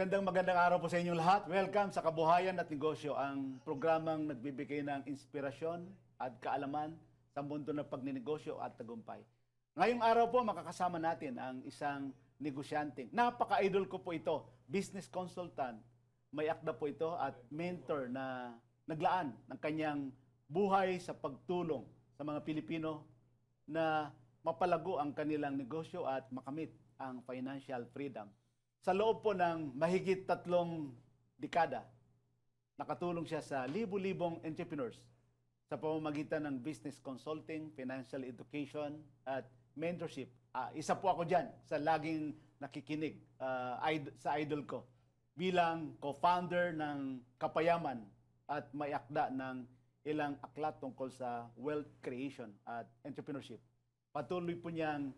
Magandang araw po sa inyong lahat. Welcome sa Kabuhayan at Negosyo, ang programang nagbibigay ng inspirasyon at kaalaman sa mundo ng pagninegosyo at tagumpay. Ngayong araw po, makakasama natin ang isang negosyante. Napaka-idol ko po ito, business consultant. May akda po ito at mentor na naglaan ng kanyang buhay sa pagtulong sa mga Pilipino na mapalago ang kanilang negosyo at makamit ang financial freedom. Sa loob po ng mahigit 3 dekada, nakatulong siya sa libu-libong entrepreneurs sa pamamagitan ng business consulting, financial education, at mentorship. Isa po ako dyan sa laging nakikinig sa idol ko bilang co-founder ng Kapayaman at may akda ng ilang aklat tungkol sa wealth creation at entrepreneurship. Patuloy po niyang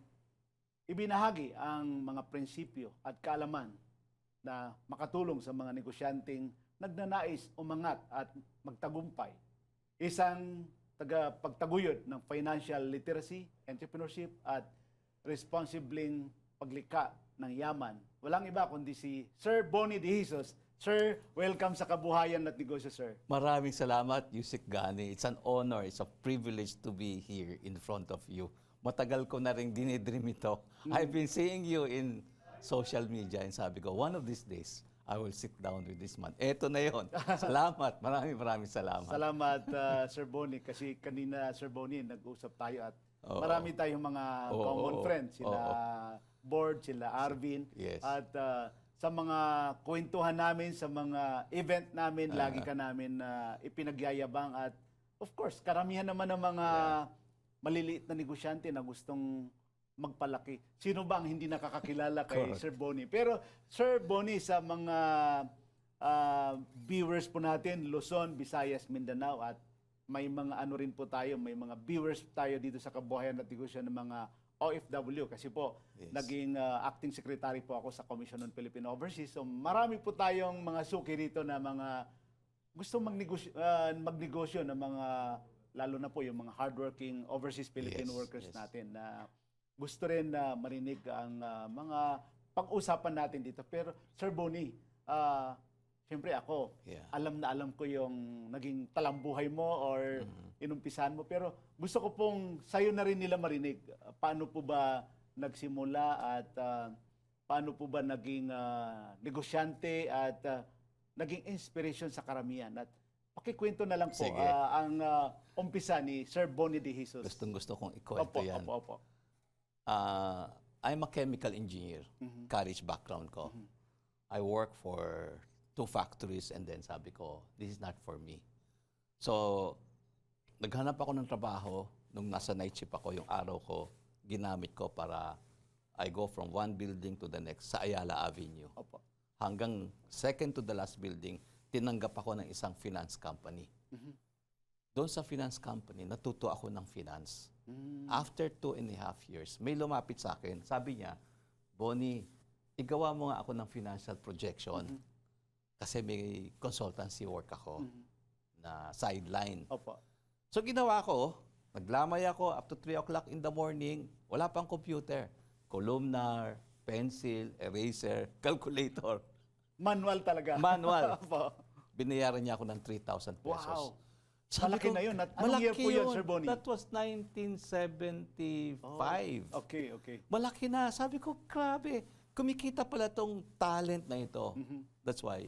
ibinahagi ang mga prinsipyo at kaalaman na makatulong sa mga negosyanteng nagnanais umangat at magtagumpay. Isang tagapagtaguyod ng financial literacy, entrepreneurship at responsibleng paglikha ng yaman. Walang iba kundi si Sir Bonnie De Jesus. Sir, welcome sa Kabuhayan at Negosyo, sir. Maraming salamat, Yusik Gani. It's an honor, it's a privilege to be here in front of you. Matagal ko na rin dinidream ito. I've been seeing you in social media and sabi ko, one of these days, I will sit down with this man. Eto na yon. Salamat. Maraming salamat. Salamat, Sir Bonnie. Kasi kanina, Sir Bonnie, nag-usap tayo at marami tayong mga common friends. Sila Board, sila Arvin. Yes. At sa mga kwentuhan namin, sa mga event namin, lagi ka namin ipinagyayabang. At of course, karamihan naman ng mga maliliit na negosyante na gustong magpalaki. Sino ba ang hindi nakakakilala kay Sir Bonnie? Pero Sir Bonnie, sa mga viewers po natin, Luzon, Visayas, Mindanao, at may mga ano rin po tayo, may mga viewers tayo dito sa Kabuhayan at Negosyo ng mga OFW. Kasi po, naging acting secretary po ako sa Commission on Philippine Overseas. So marami po tayong mga suki rito na mga gustong magnegosyo ng mga, lalo na po yung mga hardworking overseas Philippine workers natin na gusto rin na marinig ang mga pag-usapan natin dito. Pero Sir Bonnie, siyempre ako, alam na alam ko yung naging talambuhay mo or inumpisahan mo. Pero gusto ko pong sa'yo na rin nila marinig. Paano po ba nagsimula at paano po ba naging negosyante at naging inspiration sa karamihan? At pakikwento na lang po ang umpisa ni Sir Bonnie De Jesus. Gustong-gusto kong ikwento yan. Opo. I'm a chemical engineer. College background ko. I work for 2 factories and then sabi ko, this is not for me. So, naghanap ako ng trabaho. Nung nasa night shift ako, yung araw ko, ginamit ko para I go from one building to the next sa Ayala Avenue. Opo. Hanggang second to the last building, tinanggap ako ng isang finance company. Doon sa finance company, natuto ako ng finance. After 2.5 years, may lumapit sa akin. Sabi niya, Bonnie, igawa mo nga ako ng financial projection. Kasi may consultancy work ako na sideline. Opo. So ginawa ko, naglamay ako up to 3 o'clock in the morning. Wala pang computer. Columnar, pencil, eraser, calculator. Manual talaga. Manual. Opo. Binayaran niya ako ng 3,000 pesos. Wow. Malaki na yun. At anong year po yun, Sir Bonnie? That was 1975. Okay. Malaki na. Sabi ko, grabe. Kumikita pala tong talent na ito. That's why,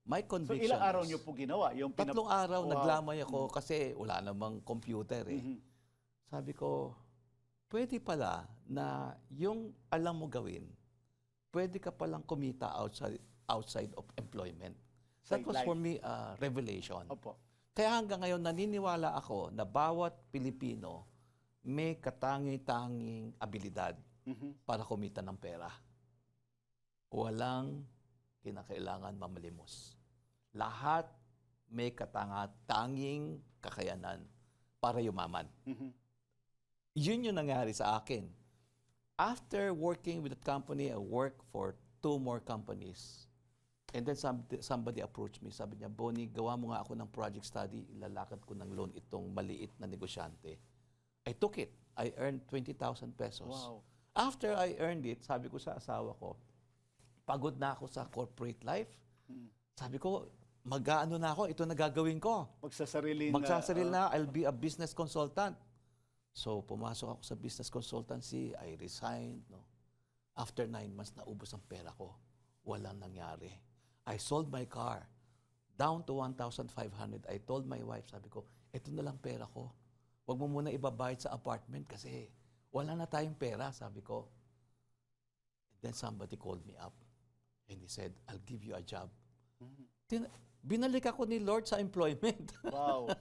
my So conviction ilang araw niyo po ginawa? Yung 3 araw, naglamay ako kasi wala namang computer eh. Sabi ko, pwede pala na yung alam mo gawin, pwede ka palang kumita outside of employment. That was for me a revelation. Opo. Kaya hanggang ngayon, naniniwala ako na bawat Pilipino may katangi-tanging abilidad para kumita ng pera. Walang kinakailangan mamalimos. Lahat may katangi-tanging kakayanan para yumaman. Yun yung nangyari sa akin. After working with that company, I worked for 2 more companies. And then somebody approached me. Sabi niya, Bonnie, gawa mo nga ako ng project study. Ilalakad ko ng loan itong maliit na negosyante. I took it. I earned 20,000 pesos. Wow. After I earned it, sabi ko sa asawa ko, pagod na ako sa corporate life. Mm. Sabi ko, mag-ano na ako, ito na gagawin ko. Magsasarili Na, I'll be a business consultant. So, pumasok ako sa business consultancy, I resigned. No? After 9 months, naubos ang pera ko. Walang nangyari. I sold my car down to 1,500. I told my wife, sabi ko, ito na lang pera ko. Huwag mo muna ibabayad sa apartment kasi wala na tayong pera, sabi ko. And then somebody called me up and he said, I'll give you a job. Binalik ako ni Lord sa employment. Wow.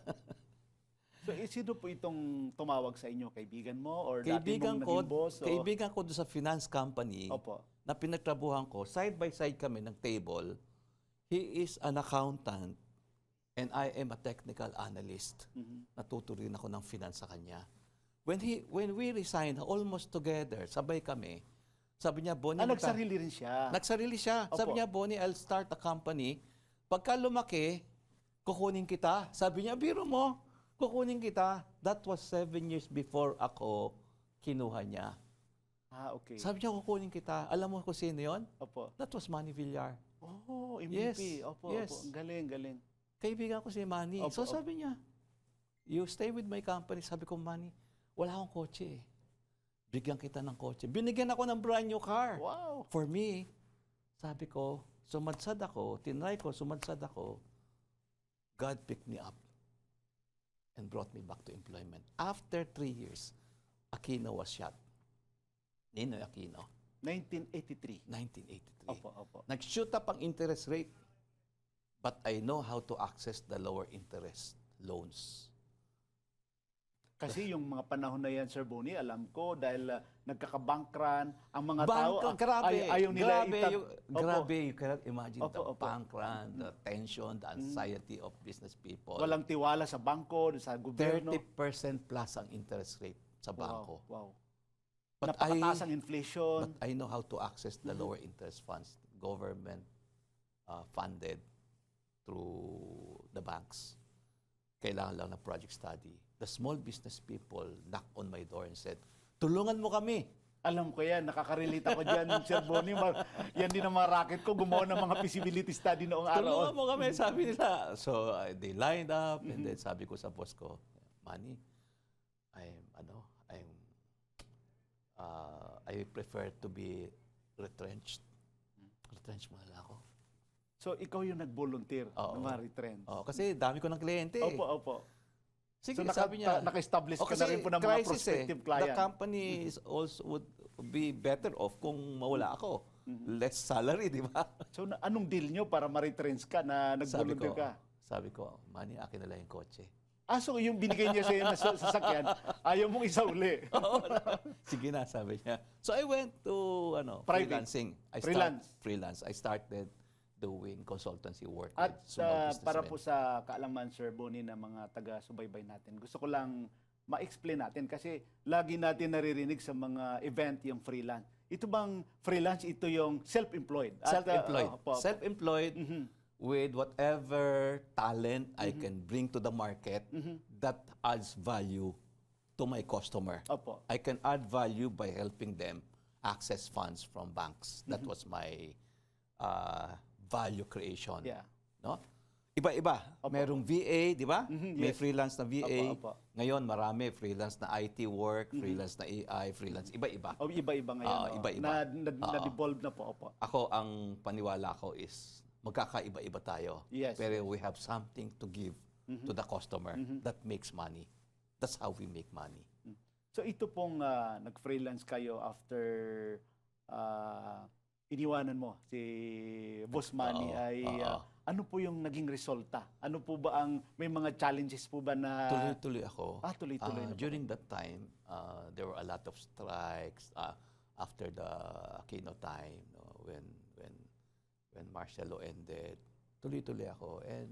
So, sino po itong tumawag sa inyo? Kaibigan mo or dati mong naging boss? O? Kaibigan ko doon sa finance company Opo. na pinagtrabuhan ko. Side by side kami ng table. He is an accountant and I am a technical analyst. Natuto rin ako ng finance sa kanya. When we resigned, almost together, sabay kami. Sabi niya, Bonnie, Nagsarili rin siya. Nagsarili siya. Opo. Sabi niya, Bonnie, I'll start a company. Pagka lumaki, kukunin kita. Sabi niya, biro mo, kukunin kita. That was 7 years before ako kinuha niya. Okay. Sabi niya, kukunin kita. Alam mo kung sino yun? Opo. That was Manny Villar. Oh, Yes. MVP. Opo, Yes. opo. Galing. Kaibigan ko si Manny. Opo, So opo. sabi niya, you stay with my company. Sabi ko, Manny, wala akong kotse. Bigyan kita ng kotse. Binigyan ako ng brand new car. Wow. For me, sabi ko, sumadsad ako, tinry ko, sumadsad ako. God picked me up and brought me back to employment. After 3 years, Aquino was shot. Ninoy Aquino, 1983. 1983. Opo. Nag-shoot up ang interest rate, but I know how to access the lower interest loans. Kasi yung mga panahon na yan, Sir Bonnie, alam ko, dahil nagkakabankran, ang mga tao, Grabe, ayaw nila grabe, you cannot imagine Opo, the opo. bank run, the tension, the anxiety of business people. Walang tiwala sa bangko, sa gobyerno. 30% plus ang interest rate sa bangko. Wow. But Napakataas ang inflation. But I know how to access the lower interest funds, government funded through the banks. Kailangan lang ng project study. The small business people knocked on my door and said, tulungan mo kami. Alam ko yan, nakaka-relate ako dyan, Sir Bonnie. Yan din ang mga racket ko, gumawa ng mga feasibility study noong araw. Tulungan mo kami, sabi nila. So they lined up and then sabi ko sa boss ko, Manny, I prefer to be retrenched. Retrenched mo na lang ako. So, ikaw yung nag-volunteer ng mga retrench. Kasi dami ko ng kliyente. Opo. Sige, So, sabi niya. naka-establish ka na kasi rin po ng mga crisis prospective The client. company is also would be better off kung mawala ako. Less salary, di ba? So, anong deal nyo para ma-retrench ka na nag-volunteer ka? Sabi ko, Manny, akin na lang yung kotse. So yung binigay niya sa'yo na sasakyan, ayaw mong isauli. Sige na, sabi niya. So I went to Private. freelancing. Freelance. I started doing consultancy work At with small businessmen. para po sa kaalaman, Sir Bonnie, na mga taga-subaybay natin, gusto ko lang ma-explain natin kasi lagi natin naririnig sa mga event yung freelance. Ito bang freelance, ito yung self-employed? Self-employed. Opo. Self-employed with whatever talent I can bring to the market that adds value to my customer. Opo. I can add value by helping them access funds from banks. That was my value creation. Yeah. No? Iba-iba. Merong VA, di ba? May yes. freelance na VA. Opo. Ngayon, marami. Freelance na IT work, freelance na AI, freelance. Iba-iba. Iba-iba ngayon. Iba-iba. Na-devolve na po. Opo. Ako, ang paniwala ko is magkakaiba-iba tayo. Yes. Pero we have something to give to the customer that makes money. That's how we make money. So ito pong nag-freelance kayo after iniwanan mo si Boss Manny ano po yung naging resulta? Ano po ba may mga challenges po ba na Tuloy-tuloy ako. Tuloy-tuloy na po. During that time, there were a lot of strikes after the Aquino time, when martial law ended. Tuloy-tuloy ako, and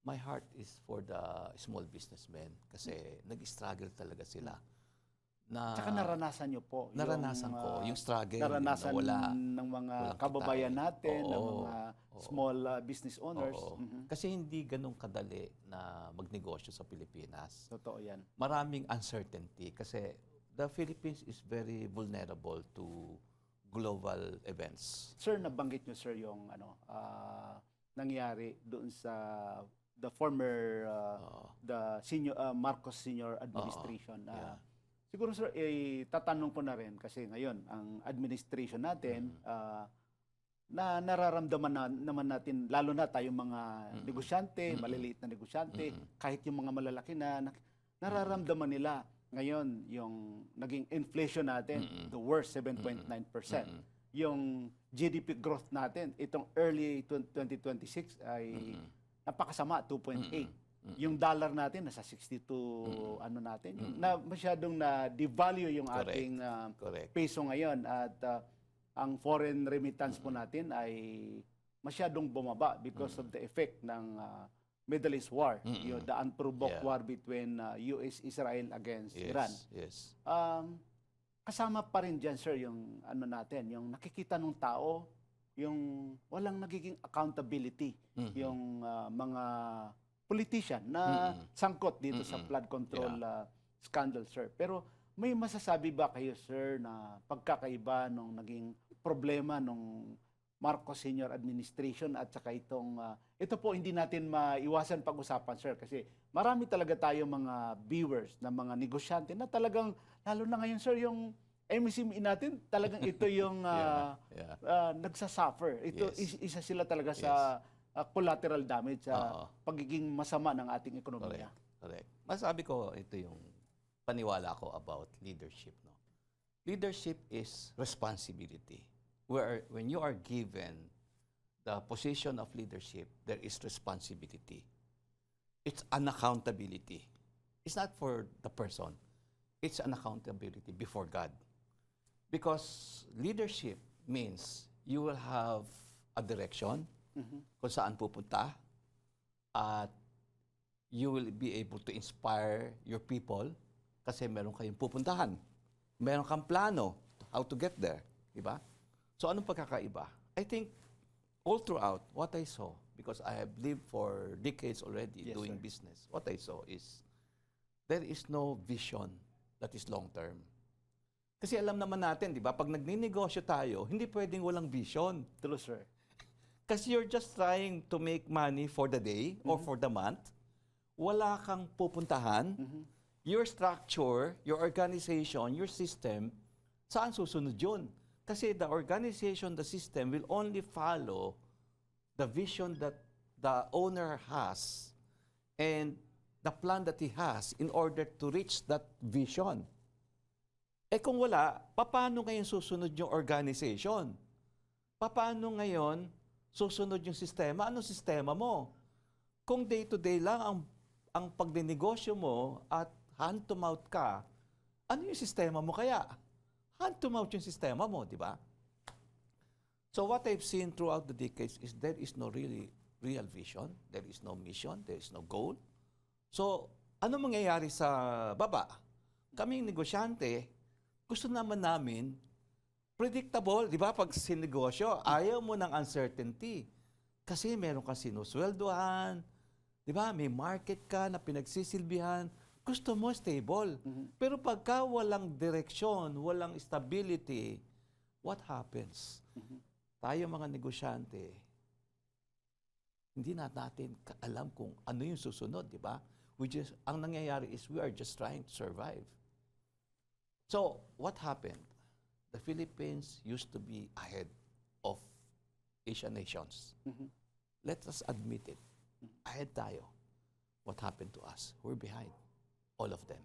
my heart is for the small businessmen kasi nag-struggle talaga sila. Tsaka naranasan nyo po. Naranasan ko yung struggle. Naranasan na wala, ng mga walang kababayan kitain. natin, ng Oo, mga small business owners. Oo. Kasi hindi ganun kadali na magnegosyo sa Pilipinas. Totoo yan. Maraming uncertainty kasi the Philippines is very vulnerable to global events. Sir, nabanggit nyo, sir, yung nangyari doon sa the former Oo. the senior Marcos senior administration. Yeah. Siguro, sir, tatanong ko na rin kasi ngayon ang administration natin na nararamdaman naman natin, lalo na tayong mga negosyante, maliliit na negosyante, kahit yung mga malalaki na nararamdaman nila ngayon yung naging inflation natin, the worst 7.9%. Yung GDP growth natin, itong early 2026 ay napakasama, 2.8. Yung dollar natin nasa 62 ano natin, na masyadong na devalue yung Correct. ating Correct. peso ngayon at ang foreign remittance po natin ay masyadong bumaba because of the effect ng Middle East War, yung the unprovoked Yeah. war between US Israel against Iran. Yes. Kasama pa rin dyan, sir, yung ano natin, yung nakikita ng tao, yung walang nagiging accountability, yung mga politician na sangkot dito sa flood control scandal, sir. Pero may masasabi ba kayo, sir, na pagkakaiba nung naging problema nung Marcos Senior Administration at saka ito po hindi natin maiwasan pag-usapan, sir, kasi marami talaga tayo mga viewers na mga negosyante na talagang, lalo na ngayon, sir, yung MSME natin, talagang ito yung nagsasuffer. Ito, Yes. isa sila talaga sa collateral damage sa Oo. pagiging masama ng ating ekonomiya. Correct. Masabi ko, ito yung paniwala ko about leadership. No? Leadership is responsibility. When you are given the position of leadership, there is responsibility. It's an accountability. It's not for the person. It's an accountability before God. Because leadership means you will have a direction kung saan pupunta, at you will be able to inspire your people kasi meron kayong pupuntahan. Meron kang plano how to get there. Diba? So anong pagkakaiba? I think all throughout what I saw, because I have lived for decades already Yes, doing sir. business, what I saw is there is no vision that is long term. Kasi alam naman natin, di ba, pag nagninegosyo tayo, hindi pwedeng walang vision. True, sir. Kasi you're just trying to make money for the day or for the month. Wala kang pupuntahan. Your structure, your organization, your system, saan susunod yun? Kasi the organization, the system will only follow the vision that the owner has and the plan that he has in order to reach that vision. Eh kung wala, paano ngayon susunod yung organization? Paano ngayon susunod yung sistema? Anong sistema mo? Kung day-to-day lang ang pagdinegosyo mo at hand-to-mouth ka, ano yung sistema mo kaya? Hand-to-mouth yung sistema mo, di ba? So what I've seen throughout the decades is there is no real vision, there is no mission, there is no goal. So, ano mangyayari sa baba? Kaming negosyante, gusto naman namin predictable, di ba? Pag sinegosyo, ayaw mo ng uncertainty. Kasi meron kang sinusweldohan, di ba? May market ka na pinagsisilbihan. Gusto mo stable. Pero pagka walang direksyon, walang stability, what happens? Tayo mga negosyante, hindi natin alam kung ano yung susunod, di ba? Ang nangyayari is we are just trying to survive. So, what happened? The Philippines used to be ahead of Asian nations. Let us admit it. Ahead tayo. What happened to us? We're behind. All of them.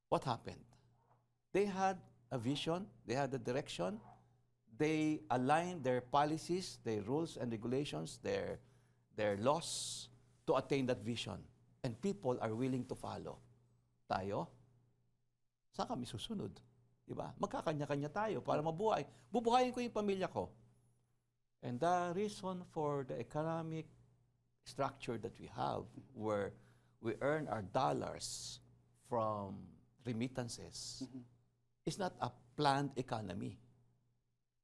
What happened? They had a vision, they had a direction, they aligned their policies, their rules and regulations, their laws to attain that vision. And people are willing to follow. Tayo, saan kami susunod? Diba? Magkakanya-kanya tayo para mabuhay. Bubuhayin ko yung pamilya ko. And the reason for the economic structure that we have, where we earn our dollars from remittances, is not a planned economy.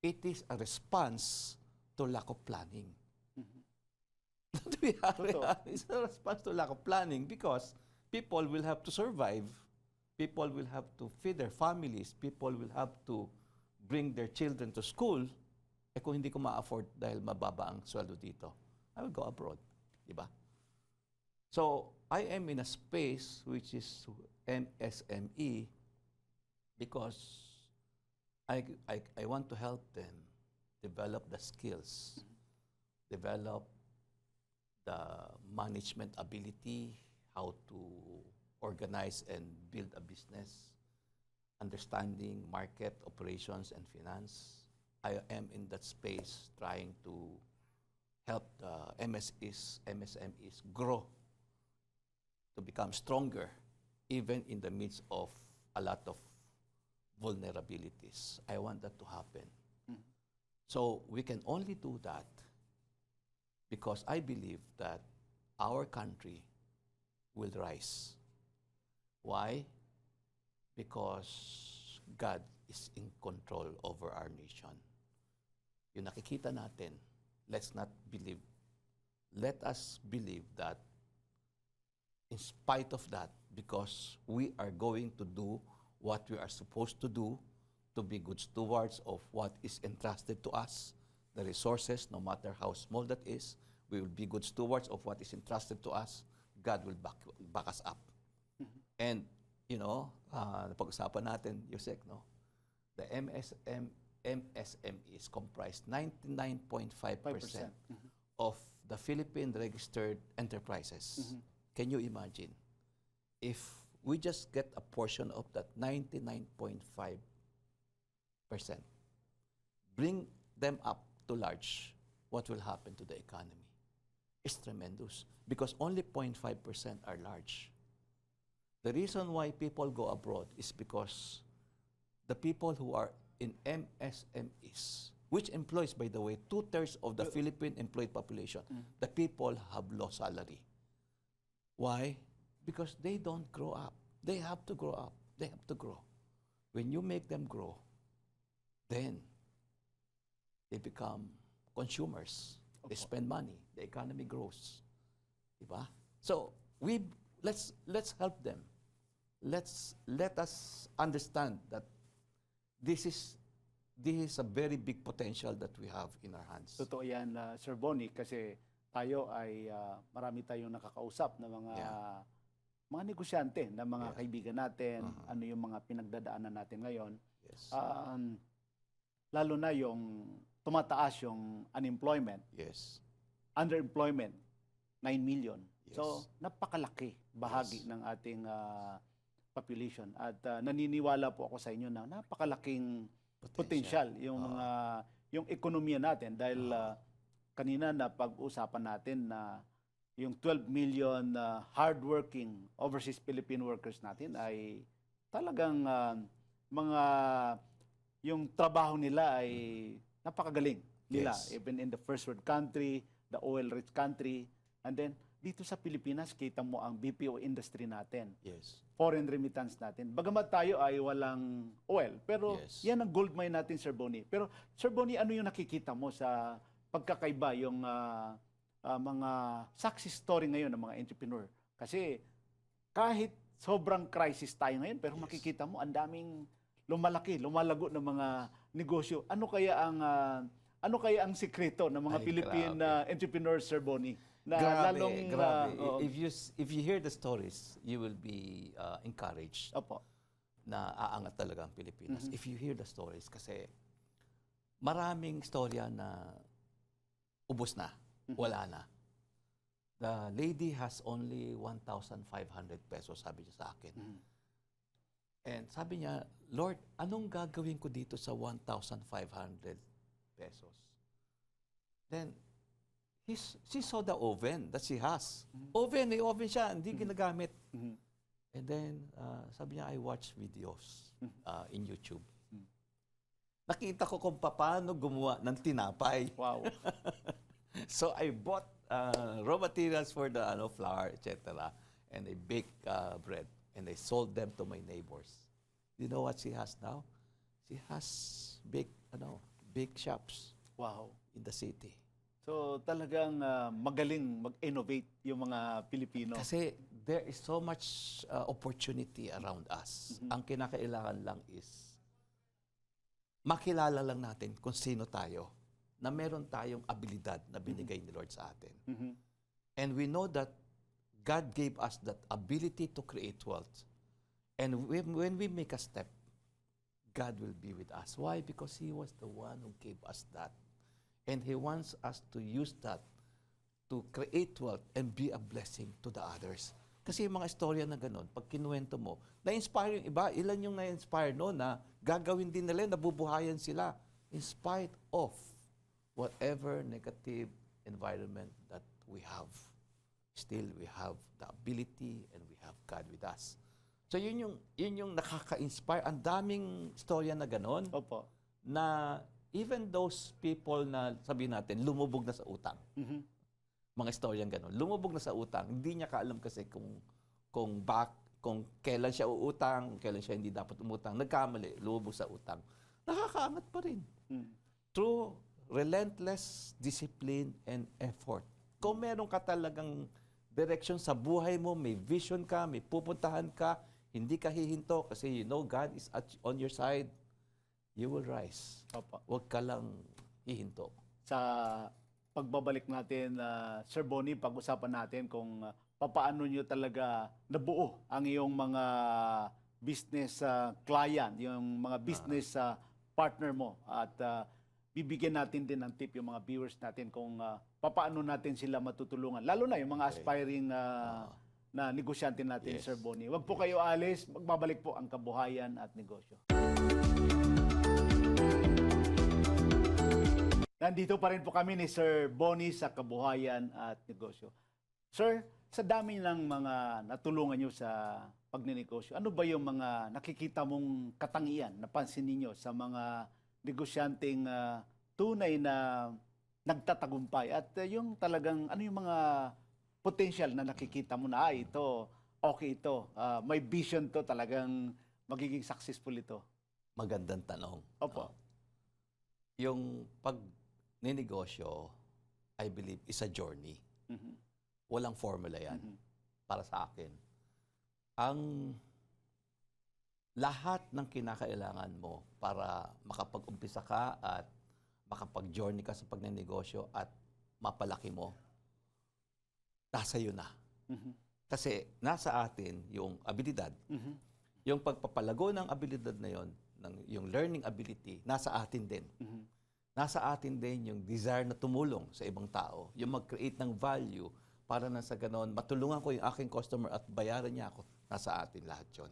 It is a response to lack of planning. It's a response to lack of planning because people will have to survive. People will have to feed their families. People will have to bring their children to school, eh kung hindi ko ma-afford dahil mababa ang sweldo dito, I will go abroad. Diba? So, I am in a space which is MSME because I want to help them develop the skills, develop the management ability, how to organize and build a business, understanding market operations and finance. I am in that space trying to help the MSMEs grow, to become stronger, even in the midst of a lot of vulnerabilities. I want that to happen. So we can only do that because I believe that our country will rise. Why? Because God is in control over our nation. Yung nakikita natin, let us believe that in spite of that, because we are going to do what we are supposed to do, to be good stewards of what is entrusted to us, the resources, no matter how small that is, we will be good stewards of what is entrusted to us. God will back us up. And, napag-usapan natin, Yusek, no? The MSME is comprised 99.5% of the Philippine registered enterprises. Can you imagine? If we just get a portion of that 99.5%, bring them up to large, what will happen to the economy? It's tremendous because only 0.5% are large. The reason why people go abroad is because the people who are in MSMEs, which employs, by the way, 2/3 of the Philippine employed population, the people have low salary. Why? Because they don't grow up. They have to grow up. They have to grow. When you make them grow, then they become consumers. They spend money. The economy grows. Diba? So let's help them. Let us understand that this is a very big potential that we have in our hands. Totoo yan, Sir Bonnie, kasi tayo ay marami tayong nakakausap na mga negosyante, na mga kaibigan natin, ano yung mga pinagdadaanan natin ngayon. Yes. Lalo na yung tumataas yung unemployment, Yes. underemployment, 9 million. Yes. So, napakalaki bahagi ng ating population. At naniniwala po ako sa inyo na napakalaking potential yung mga yung ekonomiya natin dahil kanina na pag-usapan natin na yung 12 million hardworking overseas Philippine workers natin ay talagang mga yung trabaho nila ay napakagaling nila. Yes. Even in the first world country, the oil-rich country, and then dito sa Pilipinas, kita mo ang BPO industry natin. Yes. Foreign remittance natin. Bagamat tayo ay walang oil, pero Yes. yan ang gold mine natin, Sir Bonnie. Pero Sir Bonnie, ano yung nakikita mo sa pagkakaiba yung mga success story ngayon ng mga entrepreneur? Kasi kahit sobrang crisis tayo ngayon, pero makikita mo ang daming lumalago ng mga negosyo. Ano kaya ang sikreto ng mga Ay, Philippine entrepreneurs, Sir Bonnie? Na Grabe. If you hear the stories, you will be encouraged Opo. na aangat talaga ang Pilipinas. If you hear the stories, kasi maraming storya na ubos na, wala na. The lady has only 1,500 pesos, sabi niya sa akin. And sabi niya, Lord, anong gagawin ko dito sa 1,500 pesos? Then, she saw the oven that she has. May oven siya, hindi ginagamit. And then, sabi niya, I watch videos in YouTube. Nakita ko kung paano gumawa ng tinapay. Wow. So, I bought raw materials for the flour, etc. And I baked bread. And I sold them to my neighbors. You know what she has now? She has big shops Wow. in the city. So talagang magaling mag-innovate yung mga Pilipino. Kasi there is so much opportunity around us. Ang kinakailangan lang is makilala lang natin kung sino tayo, na meron tayong abilidad na binigay ni Lord sa atin. Mhm. And we know that God gave us that ability to create wealth. And when we make a step, God will be with us. Why? Because He was the one who gave us that. And He wants us to use that to create wealth and be a blessing to the others. Kasi yung mga istorya na ganun, pag kinuwento mo, na-inspire yung iba, ilan yung na-inspire no, na gagawin din nila, nabubuhayan sila in spite of whatever negative environment that we have. Still, we have the ability and we have God with us. So yun yung nakaka-inspire. Ang daming istorya na ganun, Opo. na even those people na, sabihin natin, lumubog na sa utang. Mhm. Mga istoryang gano'n. Lumubog na sa utang, hindi niya kaalam kasi kung kailan siya uutang, kailan siya hindi dapat umutang. Nagkamali, lumubog sa utang. Nakakaangat pa rin. Mm. Through relentless discipline and effort. Kung meron ka talagang direction sa buhay mo, may vision ka, may pupuntahan ka, hindi ka hihinto kasi you know God is on your side, you will rise. Opo. Huwag ka lang hihinto. Sa pagbabalik natin, Sir Bonnie, pag-usapan natin kung papaano nyo talaga nabuo ang iyong mga business client, yung mga business partner mo. At bibigyan natin din ng tip yung mga viewers natin kung papaano natin sila matutulungan. Lalo na yung mga aspiring na negosyante natin, Yes. Sir Bonnie. Huwag po kayo alis, magbabalik po ang kabuhayan at negosyo. Nandito pa rin po kami ni Sir Bonnie sa Kabuhayan at Negosyo. Sir, sa dami ng mga natulungan nyo sa pagninegosyo, ano ba yung mga nakikita mong katangian, napansin ninyo sa mga negosyanteng tunay na nagtatagumpay? At yung talagang, ano yung mga potential na nakikita mo na, ito, okay ito, may vision to, talagang magiging successful ito? Magandang tanong. Opo. Yung pag-ninegosyo, I believe, is a journey. Mhm. Walang formula yan Mhm. para sa akin. Ang lahat ng kinakailangan mo para makapag-umpisa ka at makapag-journey ka sa pagninegosyo at mapalaki mo, nasa iyo na. Mhm. Kasi nasa atin yung abilidad, Mhm. yung pagpapalago ng abilidad na yon, yung learning ability, nasa atin din. Mhm. Nasa atin din yung desire na tumulong sa ibang tao, yung mag-create ng value para na sa ganon, matulungan ko yung aking customer at bayaran niya ako. Nasa atin lahat yun.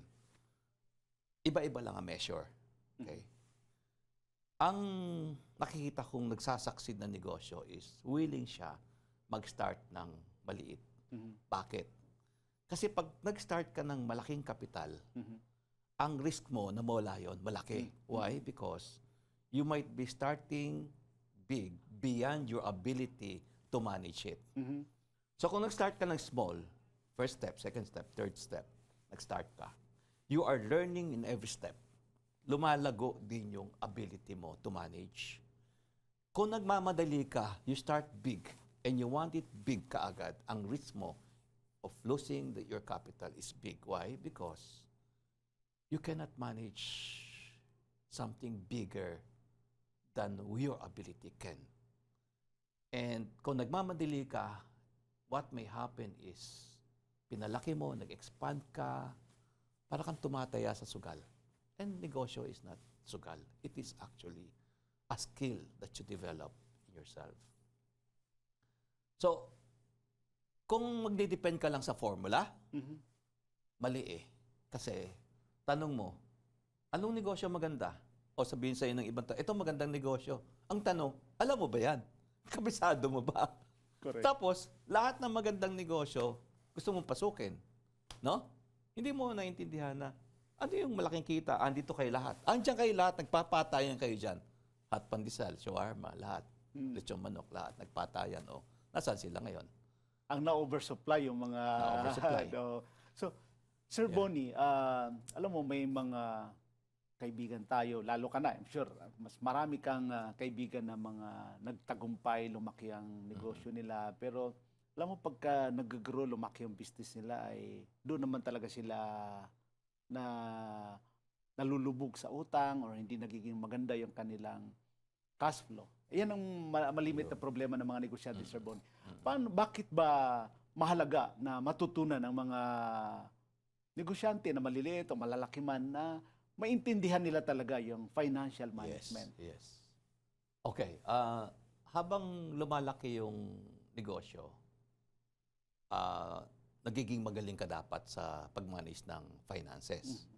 Iba-iba lang ang measure. Okay? Ang nakikita kong nagsasucceed na negosyo is willing siya mag-start ng maliit. Mhm. Bakit? Kasi pag nag-start ka ng malaking kapital, Mhm. ang risk mo na mawala yun, malaki. Why? Because you might be starting big beyond your ability to manage it. Mhm. So kung nag-start ka ng small, first step, second step, third step, nag-start ka, you are learning in every step. Lumalago din yung ability mo to manage. Kung nagmamadali ka, you start big and you want it big kaagad, ang risk mo of losing your capital is big. Why? Because you cannot manage something bigger than your ability can. And kung nagmamadali ka, what may happen is, pinalaki mo, nag-expand ka, para kang tumataya sa sugal. And negosyo is not sugal. It is actually a skill that you develop in yourself. So, kung magdidepend ka lang sa formula, Mhm. mali eh. Kasi, tanong mo, anong negosyo maganda? O sabihin sa'yo ng ibang tao, ito magandang negosyo. Ang tanong, alam mo ba yan? Kabisado mo ba? Correct. Tapos, lahat ng magandang negosyo, gusto mong pasukin. No? Hindi mo naintindihan na, ano yung malaking kita? Andito kayo lahat. Andiyan kayo lahat, nagpapatayan kayo dyan. Hot pandesal, shawarma, lahat. Lechong manok, lahat. Nagpatayan. O, nasaan sila ngayon? Ang na-oversupply yung mga... Na-oversupply. So, Sir Bonnie, alam mo, may mga kaibigan tayo, lalo ka na, I'm sure, mas marami kang kaibigan na mga nagtagumpay, lumaki ang negosyo nila. Pero, alam mo, pagka nag-grow, lumaki ang business nila, ay doon naman talaga sila na nalulubog sa utang or hindi nagiging maganda yung kanilang cash flow. Yan ang malimit na problema ng mga negosyante, Sir Bon. Bakit ba mahalaga na matutunan ng mga negosyante na maliliit o malalaki man na maintindihan nila talaga yung financial management? Yes. Okay. Habang lumalaki yung negosyo, nagiging magaling ka dapat sa pag-manage ng finances.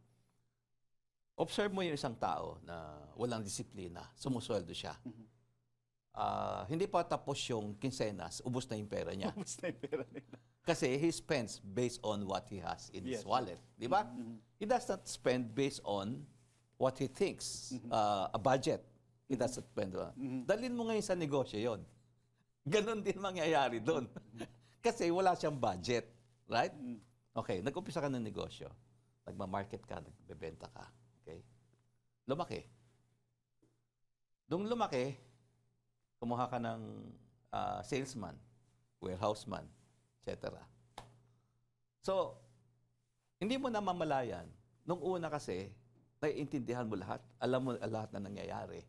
Observe mo yung isang tao na walang disiplina, sumusweldo siya. Hindi pa tapos yung quincenas, ubos na yung pera niya. Ubus na yung pera nila. Kasi he spends based on what he has in his Yes. wallet. Di ba? He does not spend based on what he thinks, a budget. He does not spend. Dalhin mo ngayon sa negosyo yon. Ganon din mangyayari doon. Kasi wala siyang budget. Right? Okay, nag-umpisa ka ng negosyo. Nagma-market ka, nagbebenta ka. Okay? Lumaki. Doon lumaki, kumuha ka ng salesman, warehouseman, etc. So, hindi mo namamalayan. Nung una kasi, naiintindihan mo lahat. Alam mo lahat na nangyayari.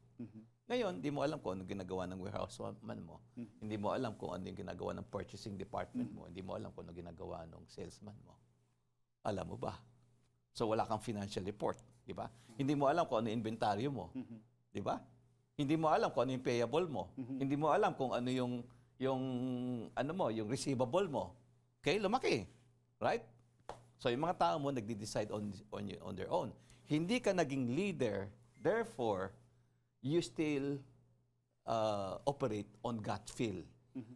Ngayon, hindi mo alam kung ano ginagawa ng warehouseman mo. Hindi mo alam kung ano yung ginagawa ng purchasing department mo. Hindi mo alam kung ano ginagawa ng salesman mo. Alam mo ba? So, wala kang financial report. Di ba? Hindi mo alam kung ano yung inventaryo mo. Di ba? Hindi mo alam kung ano yung payable mo. Hindi mo alam kung ano yung receivable mo. Okay? Lumaki. Right? So, yung mga tao mo nagde-decide on their own. Hindi ka naging leader. Therefore, you still operate on gut feel.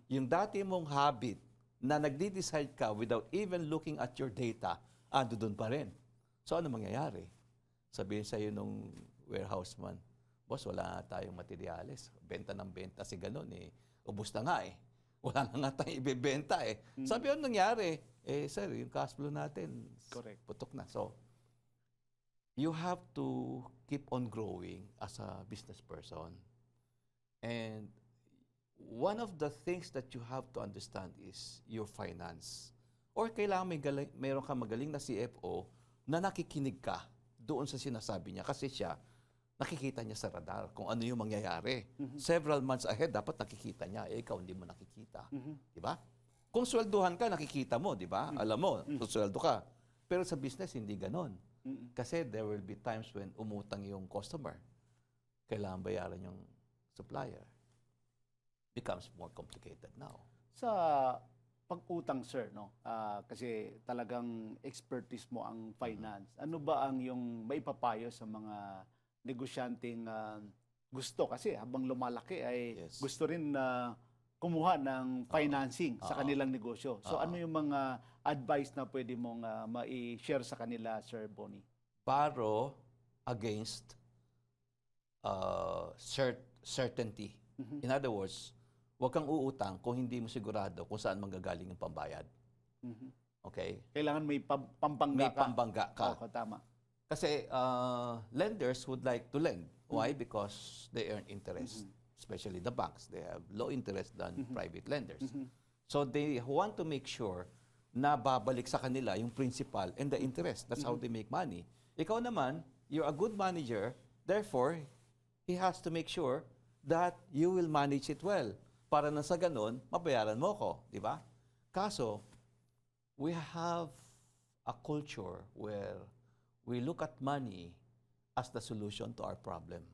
Yung dati mong habit na nagde-decide ka without even looking at your data, ando doon pa rin. So, ano mangyayari? Sabihin sa'yo nung warehouseman, boss, wala na tayong materyales. Benta ng benta si ganun eh. Ubus na nga eh. Wala na nga tayong ibebenta eh. Sabi ano nangyari? Sir, yung cash flow natin, Correct. putok na. So, you have to keep on growing as a business person. And one of the things that you have to understand is your finance. Or kailangan mayroon kang magaling na CFO na nakikinig ka doon sa sinasabi niya. Kasi siya, nakikita niya sa radar kung ano yung mangyayari. Several months ahead, dapat nakikita niya. Ikaw hindi mo nakikita. Di ba? Kung swelduhan ka, nakikita mo, di ba? Alam mo, sweldo ka. Pero sa business, hindi ganon. Kasi there will be times when umutang yung customer. Kailangan bayaran yung supplier. Becomes more complicated now. Sa pag-utang, sir, no? Kasi talagang expertise mo ang finance. Ano ba ang yung maipapayo sa mga negosyanteng gusto? Kasi habang lumalaki ay Yes. gusto rin na kumuha ng financing sa kanilang negosyo. So ano yung mga advice na pwede mong mai-share sa kanila, Sir Bonnie? Borrow against certainty. In other words, huwag kang uutang kung hindi mo sigurado kung saan manggagaling yung pambayad. Okay? Kailangan may pampangga May ka. pambangga ka. Oo, tama. Kasi lenders would like to lend. Why? Because they earn interest. Especially the banks. They have low interest than private lenders. So they want to make sure na babalik sa kanila yung principal and the interest. That's how they make money. Ikaw naman, you're a good manager. Therefore, he has to make sure that you will manage it well. Para na sa ganun, mabayaran mo ko. Di ba? Kaso, we have a culture where we look at money as the solution to our problem.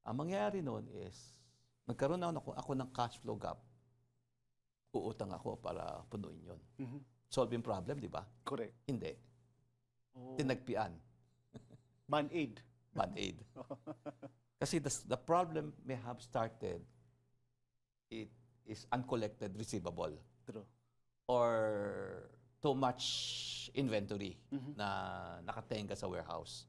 Ang mangyayari noon is, nagkaroon ako ng cash flow gap, uutang ako para punuin yun. Solving problem, di ba? Correct. Hindi. Oh. Tinagpian. Band-aid. Band-aid. Kasi the problem may have started, it is uncollected receivable. True. Or too much inventory na nakatenga sa warehouse.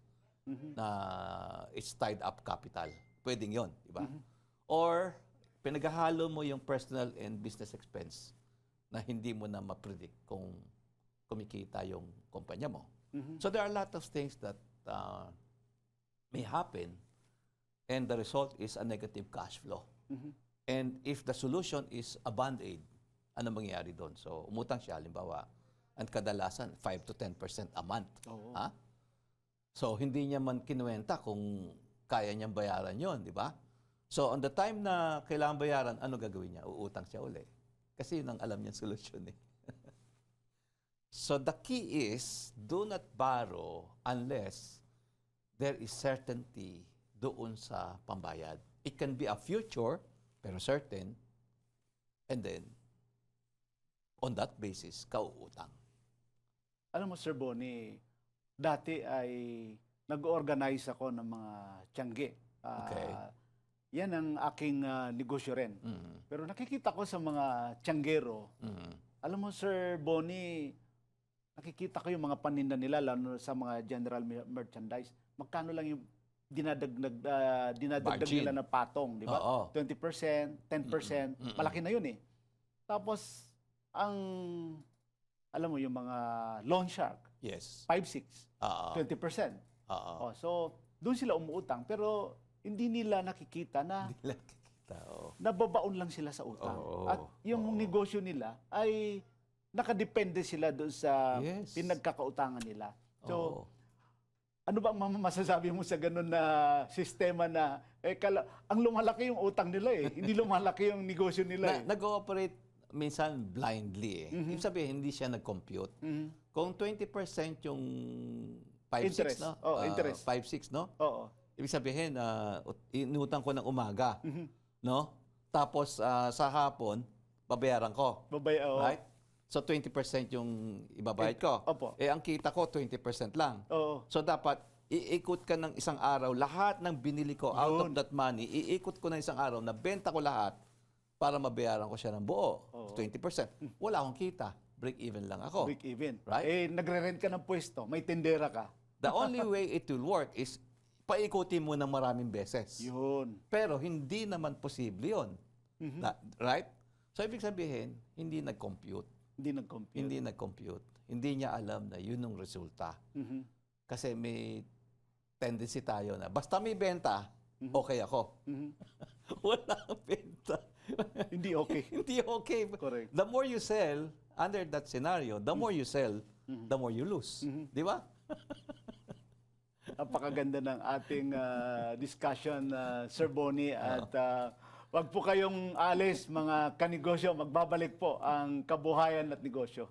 Na it's tied up capital. Pwedeng yon, di ba? Or pinaghahalo mo yung personal and business expense na hindi mo na ma-predict kung kumikita yung kumpanya mo. So there are a lot of things that may happen and the result is a negative cash flow. And if the solution is a band-aid, ano mangyayari doon? So umutang siya, halimbawa, ang kadalasan 5 to 10% a month. Oo. Ha? So, hindi niya man kinuwenta kung kaya niyang bayaran yon, di ba? So, on the time na kailangan bayaran, ano gagawin niya? Uutang siya uli. Kasi yun ang alam niyang solusyon eh. So, the key is, do not borrow unless there is certainty doon sa pambayad. It can be a future, pero certain, and then, on that basis, kauutang. Alam mo, Sir Bonnie, dati ay nag-organize ako ng mga tiyangge. Okay. Yan ang aking negosyo rin. Pero nakikita ko sa mga tiyanggero, alam mo, Sir Bonnie, nakikita ko yung mga paninda nila, lalo sa mga general merchandise. Magkano lang yung dinadagdag Margin. nila na patong, di ba? Oo. 20%, 10%, malaki na yun eh. Tapos, alam mo, yung mga loan shark, Yes. 5-6, Oo. 20%. Oo. So, doon sila umuutang. Pero, hindi nila nakikita na Hindi lang kikita. Oo. nababaon lang sila sa utang. Oo. At yung negosyo nila ay nakadepende sila doon sa Yes. pinagkakautangan nila. So, Oo. ano ba ang masasabi mo sa ganun na sistema na ang lumalaki yung utang nila eh. Hindi lumalaki yung negosyo nila eh. Nag-ooperate minsan blindly eh. Ibig sabihin, hindi siya nag-compute. Kung 20% yung 5-6, Interest. no? Oh, interest. 5-6, no? Oo. Ibig sabihin, inutang ko ng umaga, no? Tapos sa hapon, babayaran ko. Oo. Right? So 20% yung ibabayad ko. Opo. Ang kita ko 20% lang. Oo. So dapat iikot ka ng isang araw, lahat ng binili ko out of that money, iikot ko ng isang araw, nabenta ko lahat para mabayaran ko siya ng buo. 20%. Wala akong kita. Break even lang ako. Break even. Right? Nagre-rent ka ng pwesto, may tendera ka. The only way it will work is paikutin mo ng maraming beses. Yun. Pero hindi naman posible yun. Right? So ibig sabihin, hindi nag-compute. Hindi nag-compute. Hindi nag-compute. Hindi niya alam na yun ang resulta. Kasi may tendency tayo na basta may benta, okay ako. Wala kang benta. Hindi okay. Hindi okay. Correct. The more you sell, under that scenario, the more you sell, the more you lose. Di ba? Napakaganda ng ating discussion, Sir Bonnie. At wag po kayong alis, mga kanegosyo. Magbabalik po ang Kabuhayan at Negosyo.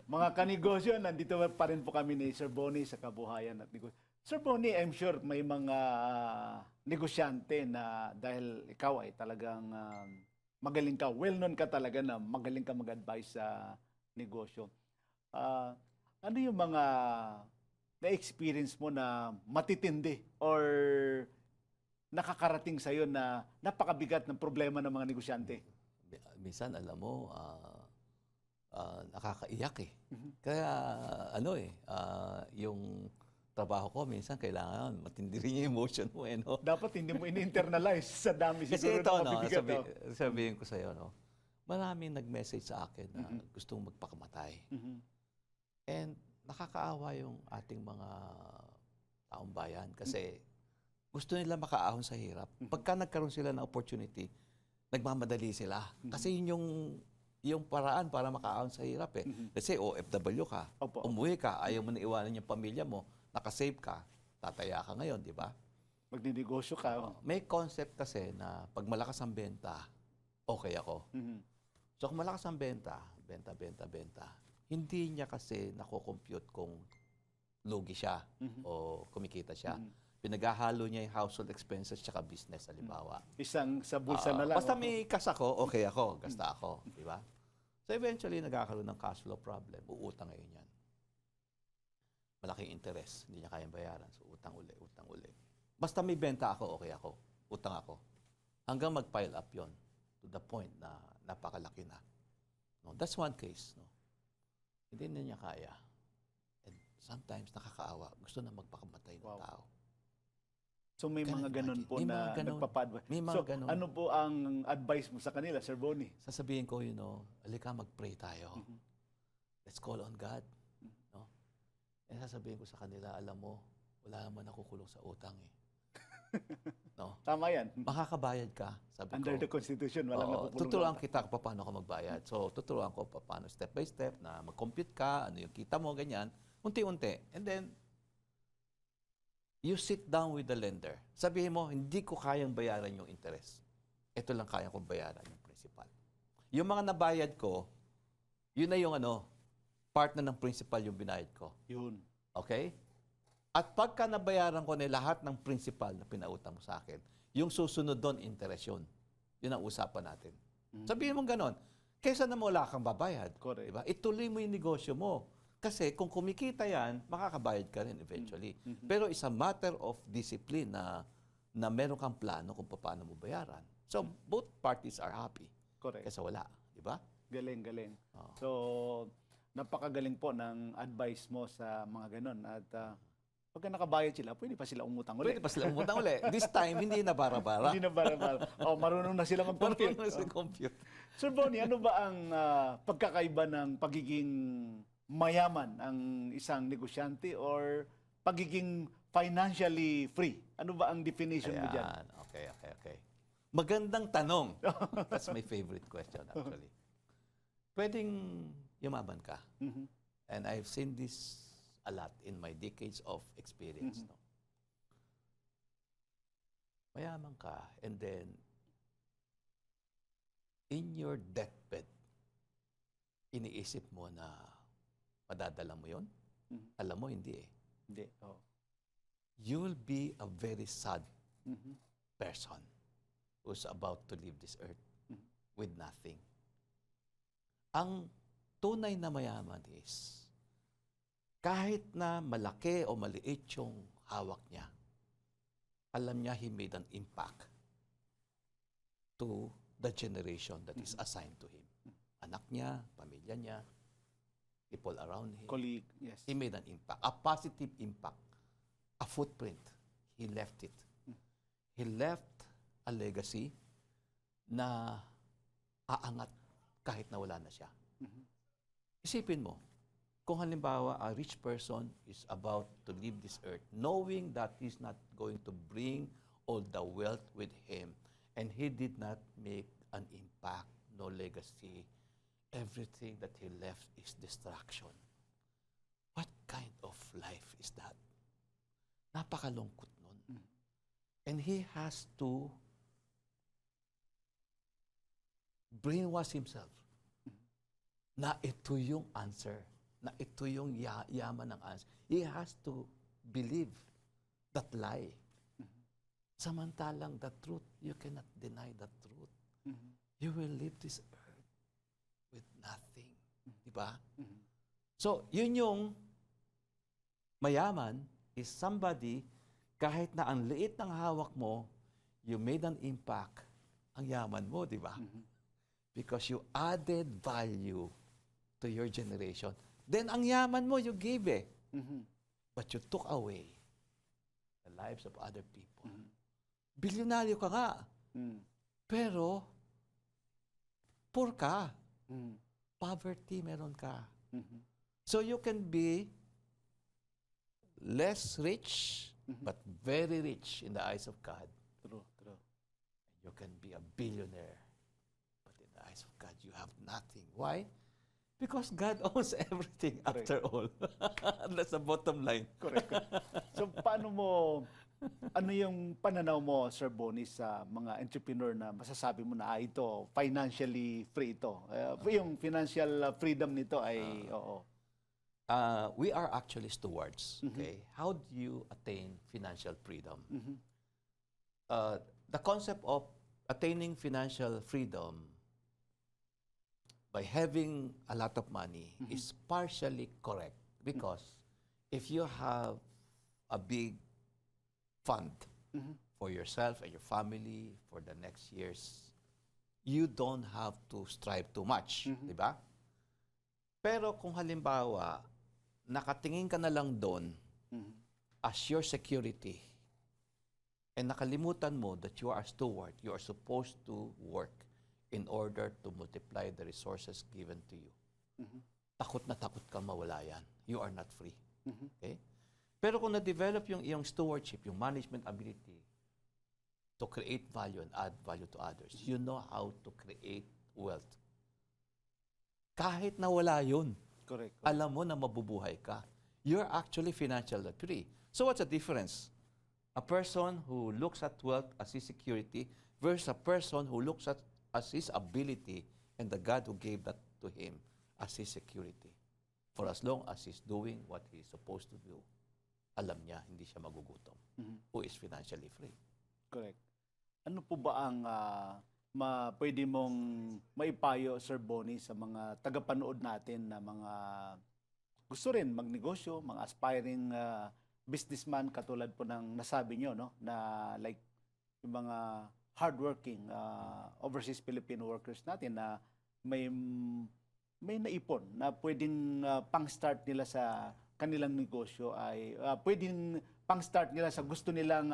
Mga kanegosyo, nandito pa rin po kami ni Sir Bonnie sa Kabuhayan at Negosyo. Sir Bonnie, I'm sure may mga negosyante na dahil ikaw ay talagang magaling ka, well-known ka talaga na magaling ka mag-advise sa negosyo. Ano yung mga na-experience mo na matitindi or nakakarating sa'yo na napakabigat ng problema ng mga negosyante? Minsan, alam mo, nakakaiyak eh. Kaya, yung trabaho ko, minsan kailangan matindi rin yung emotion mo eh, no? Dapat hindi mo ini-internalize sa dami Kasi siguro ito, na no, mabibigat. sabihin ko sa'yo, no, maraming nag-message sa akin na gustong magpakamatay. And nakakaawa yung ating mga taong bayan kasi gusto nila makaahon sa hirap. Pagka nagkaroon sila ng opportunity, nagmamadali sila. Kasi yun yung paraan para makaahon sa hirap eh. Let's say, OFW ka, Opo. umuwi ka, ayaw mo na iwanan yung pamilya mo, nakasave ka, tataya ka ngayon, di ba? Magninegosyo ka. May concept kasi na pag malakas ang benta, okay ako. So kung malakas ang benta, benta, hindi niya kasi nako-compute kung lugi siya o kumikita siya. Pinaghahalo niya yung household expenses tsaka business, halimbawa. Isang sa bulsa na lang. Basta may kas ako, okay ako, gasta ako, di ba? So eventually, nagkakaroon ng cash flow problem. Uutang ngayon yan. Malaking interest, hindi niya kayang bayaran. So utang uli. Basta may benta ako, okay ako. Utang ako. Hanggang mag-pile up yon to the point na napakalaki na. No, that's one case. No? Hindi na niya kaya. And sometimes nakakaawa. Gusto na magpakamatay ng tao. So may mga ganun po May na mga ganun. nagpapa-advise. May mga So ganun. ano po ang advice mo sa kanila, Sir Bonnie? Sasabihin ko, alika mag-pray tayo. Let's call on God. No? And sasabihin ko sa kanila, alam mo, wala naman nakukulong sa utang eh. No? Tama yan. Makakabayad ka, sabi Under the ko. Constitution, walang Oo, napupunong tuturuan lang. kita kung paano ka magbayad. So, tuturuan ko paano step by step na mag-compute ka, ano yung kita mo, ganyan. Unti-unti. And then, you sit down with the lender. Sabihin mo, hindi ko kayang bayaran yung interest. Ito lang kaya kong bayaran yung principal. Yung mga nabayad ko, yun na yung part na ng principal yung binayad ko. Yun. Okay? At pagka nabayaran ko na lahat ng principal na pinautang mo sa akin, yung susunod doon, interest yun. Yun ang usapan natin. Sabihin mo ganon, kaysa na wala kang babayad. Correct. Diba? Ituloy mo yung negosyo mo. Kasi kung kumikita yan, makakabayad ka rin eventually. Pero it's a matter of discipline na meron kang plano kung paano mo bayaran. So, both parties are happy. Correct. Kaysa wala. Diba? Galing, galing. Oo. So, napakagaling po ng advice mo sa mga ganon. At pagka nakabayad sila, pwede pa sila umutang Pwede ulit. pa sila umutang uli. This time, hindi na bara-bara. Hindi na bara-bara. Marunong na sila mag-compute. Marunong sa compute. Sir Bonnie, ano ba ang pagkakaiba ng pagiging mayaman ang isang negosyante or pagiging financially free? Ano ba ang definition mo dyan? Ayan. Okay. Magandang tanong. That's my favorite question, actually. Pwedeng yumaman ka. Mhm. And I've seen this a lot in my decades of experience. No? Mayaman ka, and then, in your deathbed, iniisip mo na madadala mo yon? Mhm. Alam mo, hindi eh. Hindi. Oh. You will be a very sad Mhm. person who's about to leave this earth with nothing. Ang tunay na mayaman is, kahit na malaki o maliit yung hawak niya, alam niya he made an impact to the generation that is assigned to him. Anak niya, pamilya niya, people around him. Colleague, yes. He made an impact, a positive impact, a footprint. He left it. He left a legacy na aangat kahit na wala na siya. Isipin mo, kung halimbawa a rich person is about to leave this earth, knowing that he's not going to bring all the wealth with him, and he did not make an impact, no legacy, everything that he left is destruction. What kind of life is that? Napakalungkot nun. And he has to brainwash himself na ito yung answer, na ito yung yaman ng answer. He has to believe that lie. Samantalang the truth, you cannot deny the truth. You will leave this earth with nothing. Diba? So, yun yung mayaman is somebody, kahit na ang liit ng hawak mo, you made an impact, ang yaman mo, diba? Because you added value to your generation. Then, ang yaman mo, you gave eh. But you took away the lives of other people. Bilyonaryo ka nga. Pero, poor ka. Poverty meron ka. So, you can be less rich, but very rich in the eyes of God. True, true. You can be a billionaire, but in the eyes of God, you have nothing. Why? Because God owns everything after all. That's the bottom line. Correct. So, ano yung pananaw mo, Sir Bonnie, sa mga entrepreneur na masasabi mo na ito, financially free ito? Yung financial freedom nito ay, oo. We are actually stewards. Okay, how do you attain financial freedom? The concept of attaining financial freedom by having a lot of money is partially correct, because if you have a big fund for yourself and your family for the next years, you don't have to strive too much, di ba? Pero kung halimbawa, nakatingin ka na lang doon as your security, and nakalimutan mo that you are a steward, you are supposed to work in order to multiply the resources given to you. Takot na takot ka mawala yan. You are not free. Okay? Pero kung na-develop yung iyong stewardship, yung management ability, to create value and add value to others, you know how to create wealth. Kahit na wala yun, Correct. alam mo na mabubuhay ka. You're actually financially free. So what's the difference? A person who looks at wealth as his security versus a person who looks at as his ability and the God who gave that to him as his security. For as long as he's doing what he's supposed to do, alam niya, hindi siya magugutom. Who is financially free. Correct. Ano po ba ang pwede mong maipayo, Sir Bonnie, sa mga tagapanood natin na mga gusto rin magnegosyo, mga aspiring businessman katulad po ng nasabi nyo, no? Na like yung mga hardworking overseas Filipino workers natin na may naipon na pwedeng pang-start nila sa kanilang negosyo ay pwedeng pang-start nila sa gusto nilang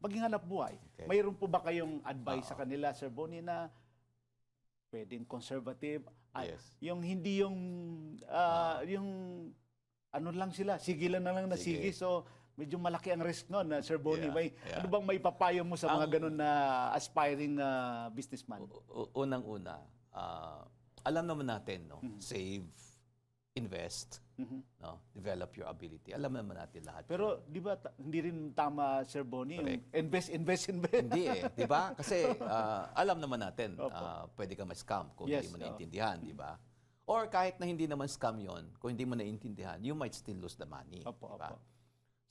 maging hanap buhay. Okay. Mayroon po ba kayong advice sa kanila, Sir Bonnie, na pwedeng conservative? Yes. Yung hindi yung ano lang sila, sigilan na lang na sige. Sige. So, medyo malaki ang risk nun, Sir Bonnie. Yeah. Ano bang may papayo mo sa mga ganun na aspiring businessman? Unang-una, alam naman natin, no? Save, invest, no? Develop your ability. Alam naman natin lahat. Pero di ba hindi rin tama, Sir Bonnie, yung Correct. invest. Hindi di ba? Kasi alam naman natin, pwede ka ma-scam kung Yes, hindi mo naintindihan, di ba? Or kahit na hindi naman scam yon, kung hindi mo naintindihan, you might still lose the money. Opo, di ba? opo.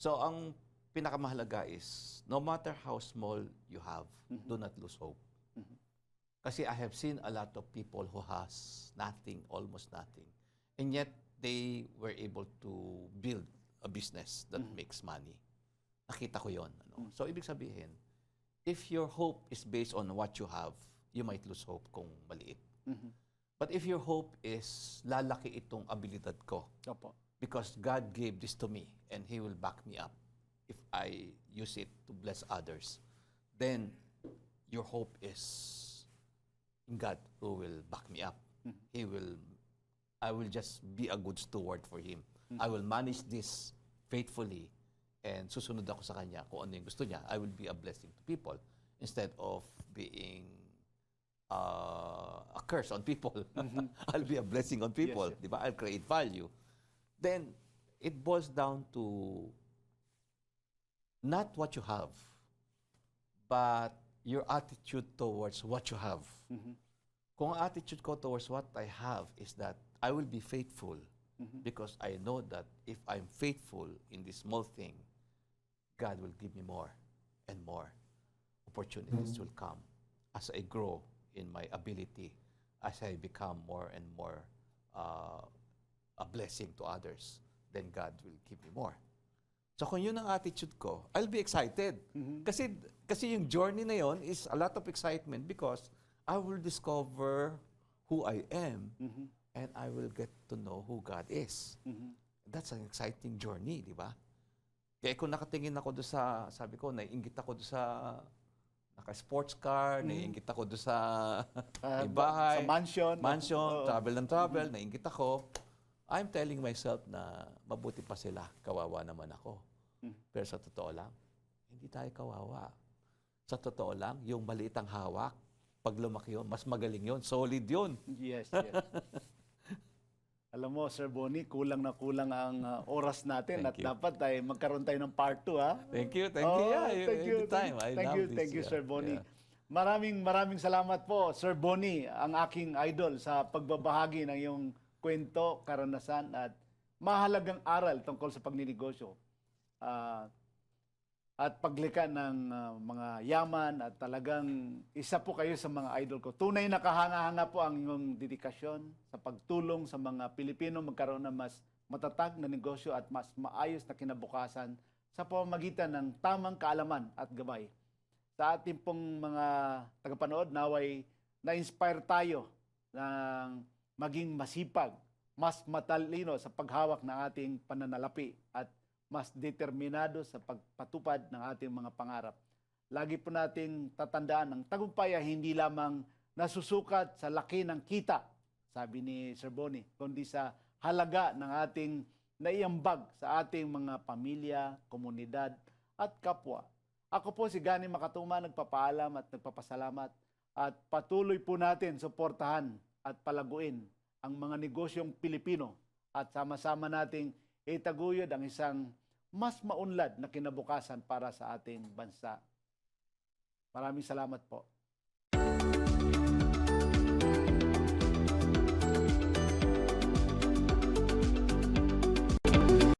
So, ang pinakamahalaga is, no matter how small you have, do not lose hope. Kasi I have seen a lot of people who has nothing, almost nothing, and yet they were able to build a business that makes money. Nakita ko yon. Ano? So, ibig sabihin, if your hope is based on what you have, you might lose hope kung maliit. But if your hope is, lalaki itong abilidad ko, Opo. because God gave this to me and He will back me up if I use it to bless others, then your hope is in God who will back me up. I will just be a good steward for Him. I will manage this faithfully and susunod ako sa Kanya kung ano yung gusto niya. I will be a blessing to people instead of being a curse on people. I'll be a blessing on people. Yes, Di ba? I'll create value. Then, it boils down to not what you have, but your attitude towards what you have. Kung ang attitude ko towards what I have is that I will be faithful because I know that if I'm faithful in this small thing, God will give me more and more. Opportunities will come as I grow in my ability, as I become more and more a blessing to others, then God will give me more. So kung yun ang attitude ko, I'll be excited. Kasi yung journey na yon is a lot of excitement because I will discover who I am and I will get to know who God is. That's an exciting journey, di ba? Kaya kung nakatingin ako doon sa, sabi ko, naiinggit ako doon sa naka-sports car, naiinggit ako doon sa may bahay, sa mansion. travel ng travel, naiinggit ako. I'm telling myself na mabuti pa sila, kawawa naman ako. Pero sa totoo lang, hindi tayo kawawa. Sa totoo lang, yung maliit ang hawak, pag lumaki yun, mas magaling yun, solid yun. Yes. Alam mo, Sir Bonnie, kulang na kulang ang oras natin at Thank you. dapat ay magkaroon tayo ng part 2, ha? Thank you. Oh, Anytime. I love this. Thank you, Sir Bonnie. Yeah. Maraming salamat po, Sir Bonnie, ang aking idol sa pagbabahagi ng iyong kwento, karanasan at mahalagang aral tungkol sa pagninegosyo. At paglikha ng mga yaman at talagang isa po kayo sa mga idol ko. Tunay na kahanga-hanga po ang iyong dedikasyon sa pagtulong sa mga Pilipino magkaroon ng mas matatag na negosyo at mas maayos na kinabukasan sa pamamagitan ng tamang kaalaman at gabay. Sa ating pong mga tagapanood, naway na-inspire tayo ng maging masipag, mas matalino sa paghawak ng ating pananalapi at mas determinado sa pagpatupad ng ating mga pangarap. Lagi po nating tatandaan ang tagumpay ay hindi lamang nasusukat sa laki ng kita, sabi ni Sir Bonnie, kundi sa halaga ng ating naiambag sa ating mga pamilya, komunidad at kapwa. Ako po si Gani Makatuma, nagpapaalam at nagpapasalamat at patuloy po natin suportahan at palaguin ang mga negosyong Pilipino at sama-sama nating itaguyod ang isang mas maunlad na kinabukasan para sa ating bansa. Maraming salamat po.